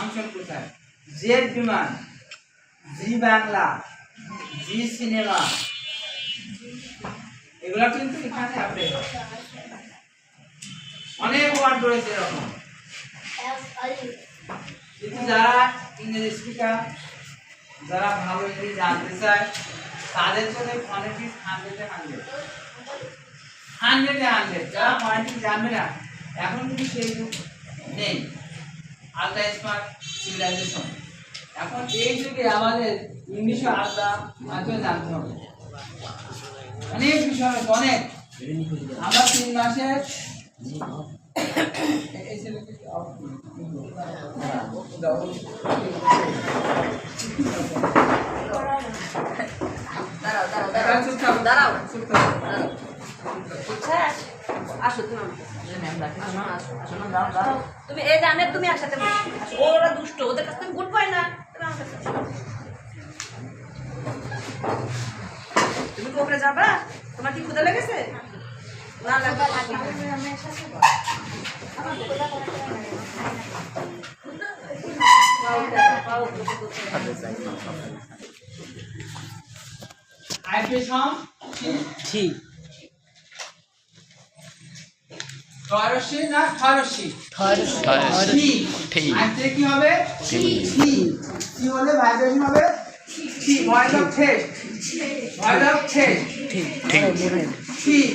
Function কোথায়? Z বিমান, জি বাংলা, জি cinema, এগুলা কিন্তু এখানে আপডেট হয়। অনেক ওয়ার্ড রয়েছে এরকম। কিন্তু যারা ইংরেজি স্পিকার, যারা ভালো ইংরেজি জানতে চায়, তাদের জন্য ফনেটিক্স 100-100 যারা ফনেটিক্স জানবে না, এখন কিন্তু সেই যুগ নেই। আলট্রা স্মার্ট সিভিলাইজেশন, এখন এই যুগে আমাদের ইংলিশে আলাদা মাধ্যমে জানতে হবে। অনেক বিষয় অনেক। আমরা 3 মাসে এই ছেলেকে দাঁড়াও। তুমি এই জানে তুমি একসাথে ওরা দুষ্ট, ওদের কাছে তুমি গুড বয় না। তুমি কোপরে যাবা? তোমার কি ক্ষুধা লেগেছে? না লাগবে। ঠিক টয়রসি না টয়রসি? টয়রসি। ঠিক আইতে কি হবে? ঠিক কি হলে ভাইব্রেশন হবে? ঠিক voice of test, voice of test. ঠিক ঠিক ঠিক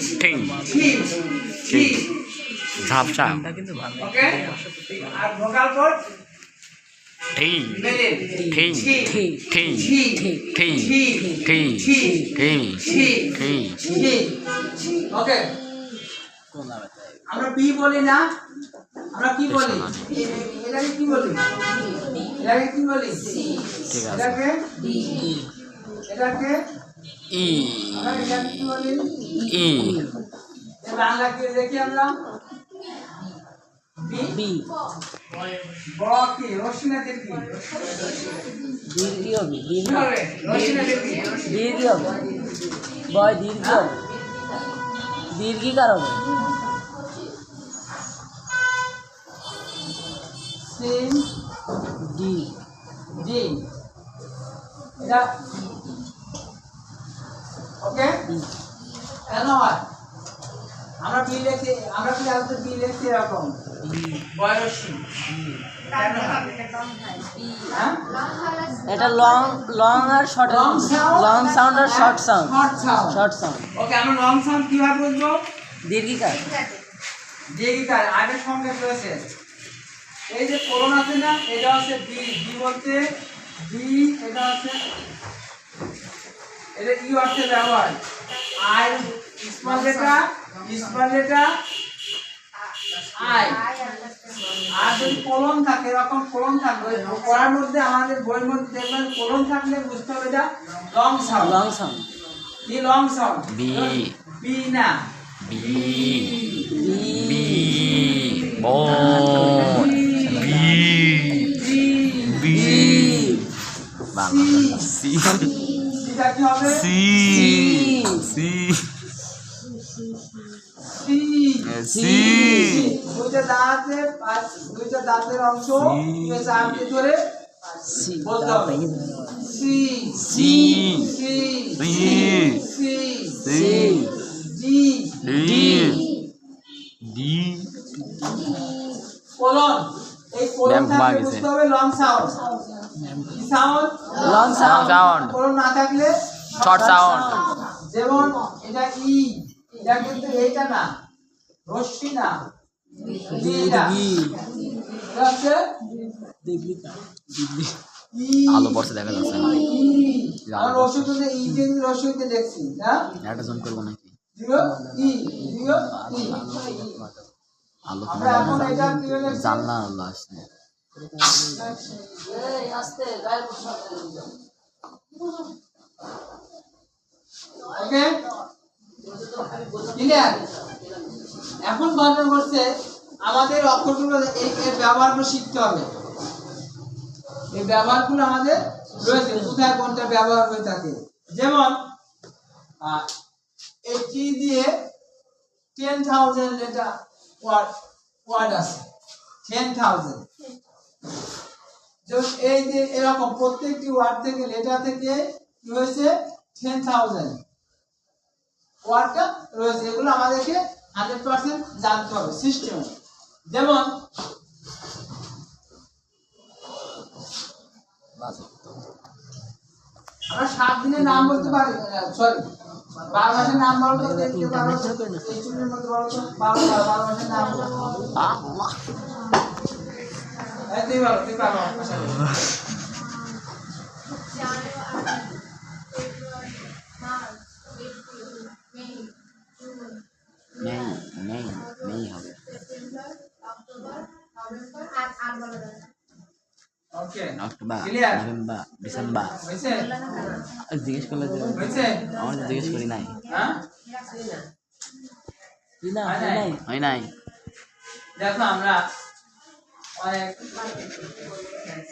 ঠিক ঠিক ঝাপসা কিন্তু ভালো। ওকে, আর ভোকাল কোড ঠিক ঠিক ঠিক ঠিক ঠিক ঠিক ঠিক ঠিক। ওকে, আমরা বি বলি না, আমরা কি বলি? এটাকে কি বলি? এটাকে কি বলি? এটাকে ডি, এটাকে ই, আমরা এটাকে কি বলি? ই। বাংলা কি দেখি আমরা? B B. ব কি? রশ্মি না দীর্ঘ? দীর্ঘ হবে। দীর্ঘ হবে। রশ্মি না দীর্ঘ? দীর্ঘ হবে। বয় দীর্ঘ হবে। দীর্ঘী কারণ সিন ডি ডি, এটা ওকে। কেন হয়? আমরা বি লিখছি, আমরা কি আলতে বি লিখছি এরকম বয়সী। এটা লং লং আর শর্ট, লং সাউন্ড আর শর্ট সাউন্ড, শর্ট সাউন্ড। ওকে, আমরা লং সাউন্ড কিভাবে বুঝবো? দীর্ঘিকার, দীর্ঘিকার আগের সঙ্গে রয়েছে। এই যে কোলন আছে না, এটা হচ্ছে বি, বি বলতে বি, এটা হচ্ছে এটা ইউ অর্থে ব্যবহার। I small letter I. আর যদি কোলন থাকে, এরকম কোলন থাকবে পড়ার মধ্যে, আমাদের বইয়ের মধ্যে দেখবেন কোলন থাকলে বুঝতে হবে এটা লং সাউন্ড। লং সাউন্ড কি লং সাউন্ড? বি বি না বি বি বো বি বি বাংলা সি এটা কি হবে? সি সি সি দুইটা দাঁতের অংশ চাপতে ধরে বলতে হবে C C C C C C D D D colon. এই কোলন থাকলে বুঝতে হবে লং সাউন্ড। কি সাউন্ড? Long sound. কোলন না থাকলে শর্ট সাউন্ড। যেমন এটা ই, এটা কিন্তু এইটা না, রশ্মি না, দীর্ঘি, এটা হচ্ছে দীর্ঘিকার, আলো পড়ছে দেখা যাচ্ছে না। আমরা রশ্মি তো ই তে রশ্মিতে দেখছি না, একটা জয়েন করব নাকি? জিরো ই জিরো ই। আলো আমরা এখন এটা কি হলো? জানলা আলো আসছে। এই আস্তে গায়ের পোশাক। ওকে, ক্লিয়ার? এখন গঠন করছে আমাদের অক্ষরগুলো, এই ব্যবহারগুলো শিখতে হবে। এই ব্যবহারগুলো আমাদের রয়েছে, কোথায় কোনটা ব্যবহার হয়ে থাকে। যেমন এই টি দিয়ে 10,000 লেটার ওয়ার্ড আছে, 10,000। যেমন এই যে এরকম প্রত্যেকটি ওয়ার্ড থেকে লেটার থেকে কি হয়েছে 10,000 ওয়ার্ডটা রয়েছে, এগুলো আমাদেরকে 100% জানতে হবে সিস্টেম। যেমন আমরা 7 দিনের নাম বলতে পারি, সরি 12 মাসের নাম বলতে দেখতে পারো, এই চুলের মধ্যে বলো তো 12 মাসের নাম বলো। এই তুই বলো, তুই পারো আশা করি। নেই নেই নেই হবে। ওকে অক্টোবর, ক্লিয়ার নভেম্বর, ডিসেম্বর। হয়েছে জিজ্ঞেস করলে যে হয়েছে আমার তো জিজ্ঞেস করি নাই। হ্যাঁ রিনা হয় নাই? রিনাই হয় নাই। দেখো আমরা অনেক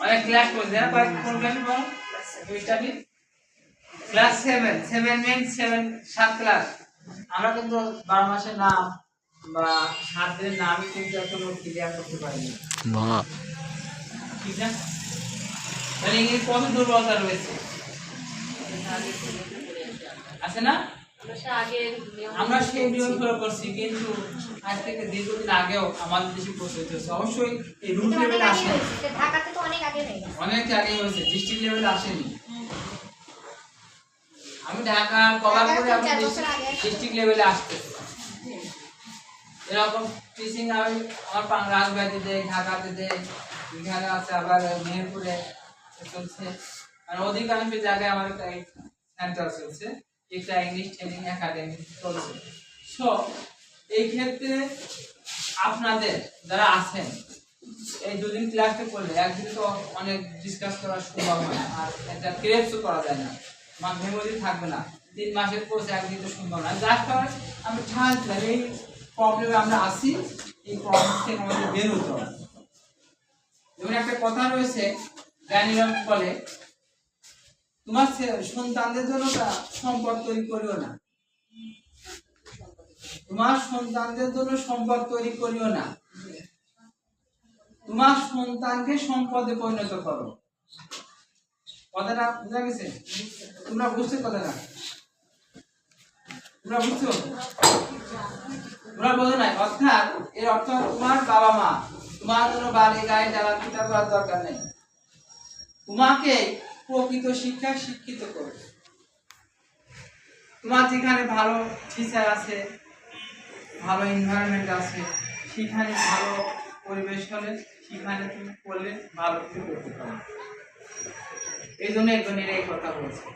অনেক ক্লাস করছি না, কয়েক কোন ক্লাসে পড়ো স্টাডি ক্লাস 7 মিনস 7 ক্লাস। আমরা কিন্তু 12 মাসের নাম বা 7 দিনের নামই কিন্তু এখনো ক্লিয়ার করতে পারিনি, বাহ, ঠিক না? মানে ইংলিশ কত দুর্বলতা রয়েছে আছে না? আমরা সেই নিয়ম ফলো করছি, কিন্তু আজ থেকে দীর্ঘদিন আগেও আমাদের দেশে প্রচলিত হচ্ছে। অবশ্যই এই রুট লেভেলে আসেনি, ঢাকাতে তো অনেক আগে হয়ে গেছে। অনেক আগে হয়েছে, ডিস্ট্রিক্ট লেভেলে আসেনি। আমি ঢাকা কভার করে আমি ডিস্ট্রিক্ট লেভেলে আসতেছি। এরকম টিচিং আমি আমার রাজবাড়িতে দেয়, ঢাকাতে দেয়, এখানে আছে, আবার মেহেরপুরে চলছে। আর অধিকাংশ জায়গায় আমার একটা সেন্টার চলছে, একটা ইংলিশ ট্রেনিং একাডেমি চলছে। সো এই ক্ষেত্রে আপনাদের যারা আছেন এই দুদিন ক্লাসটা করলে একদিন তো অনেক ডিসকাস করা সম্ভব হয় না, আর এটা ক্রেপসও করা যায় না, আমার মেমোরি থাকবে না। 3 মাসের কোর্স একদিন তো সম্ভব না। যার কারণে আমি ঠান্ডা এই প্রবলেমে আমরা আসি, এই প্রবলেম থেকে আমাদের বের হতে হবে। যেমন একটা কথা রয়েছে, জ্ঞানীরাম বলে, তোমার সন্তানদের জন্য সম্পদ তৈরি করিও না, তোমার সন্তানদের জন্য সম্পদ তৈরি করিও না, তোমার সন্তানকে সম্পদে পরিণত করো। কথাটা বুঝা গেছে? তোমরা বুঝছো কথাটা? তোমরা বুঝছো? তোমরা বোঝো নাই? অর্থাৎ এর অর্থ তোমার বাবা মা তোমার জন্য বাড়ি গায়ে জ্বালা পিতা করার দরকার নেই, তোমাকে প্রকৃত শিক্ষায় শিক্ষিত করবে। তোমার যেখানে ভালো টিচার আছে, ভালো এনভায়রনমেন্ট আছে, সেখানে ভালো পরিবেশ হলে সেখানে তুমি পড়লে ভালো কিছু করতে পারবে। এই জন্য একজনের এই কথা বলছে।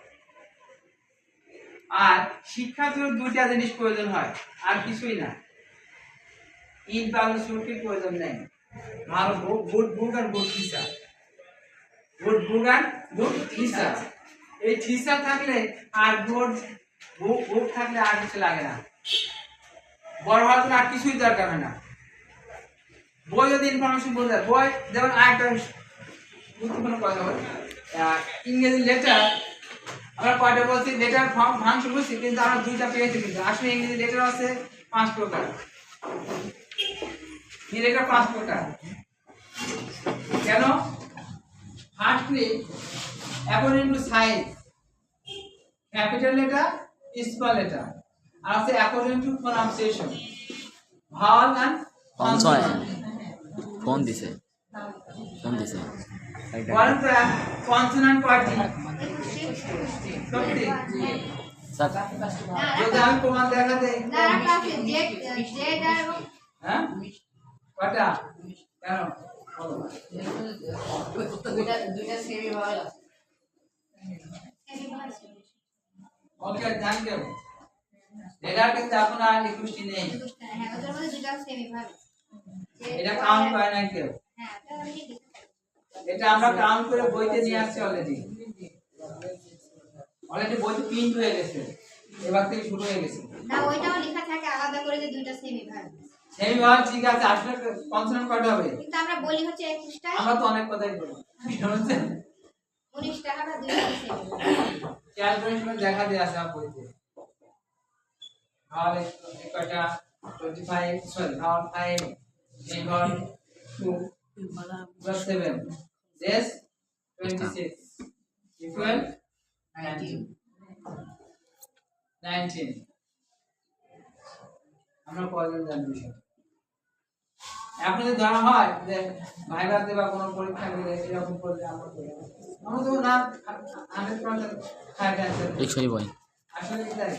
আর শিক্ষার জন্য 2টা জিনিস প্রয়োজন হয়, আর কিছুই না। ইট বালু সুরকির প্রয়োজন নেই, ভালো গুড বুক আর গুড টিচার, গুড বুক আর গুড টিচার। এই টিচার থাকলে আর গুড বুক থাকলে আর কিছু লাগে না। বড় হওয়ার জন্য আর কিছুই দরকার হয় না। বই যদি ইনফরমেশন বলতে বই, যেমন আরেকটা গুরুত্বপূর্ণ কথা হল ইংরেজি লেটার। আমরা কয়টা বলছি লেটার ফাংশন বলছি, কিন্তু আমরা 2টা পেয়েছি। কিন্তু আসলে ইংরেজি লেটার আছে 5 প্রকার, লেটার 5 প্রকার। কেন? Firstly according to size, capital letter, small letter, আর আছে according to pronunciation, vowel and consonant. Phone দিছে, ফোন দিছে। বলেন তো কনসোনেন্ট কয়টি? সত্যি স্যার যদি আমি প্রমাণ দেখা দেই, হ্যাঁ কয়টা? কেন বলো? ওকে, থ্যাংক ইউ। লেটার কিন্তু এখন আর 21টি নেই, এটা কাউন্ট করে না কেউ। এটা আমরা কাউন্ট করে বইতে নিয়ে আসছি অলরেডি বইতে প্রিন্ট হয়ে গেছে, এবার থেকে শুরু হয়ে গেছে। না ওইটাও লেখা থাকে আলাদা করে যে 2টা সেমি ভাগ। সেমি ভাগ ঠিক আছে, আসলে কনসোনেন্ট কয়টা হবে? কিন্তু আমরা বলি হচ্ছে 21টা, আমরা তো অনেক কথাই বলি, বুঝছেন? 19টা হবে 2টা সেমি। ক্যালকুলেশন দেখা দেয়া আছে বইতে। আর কয়টা 25 সরি আর 5 এই ঘর 2 + 7 yes 26 equal 19 আমরা কয়জন জানি বিষয় এখন যদি ধরা হয় যে ভাইভাতে বা কোনো পরীক্ষা দিলে এরকম করলে আমরা তো না 100% খাই অ্যান্সার একশোই বই আসলে কি তাই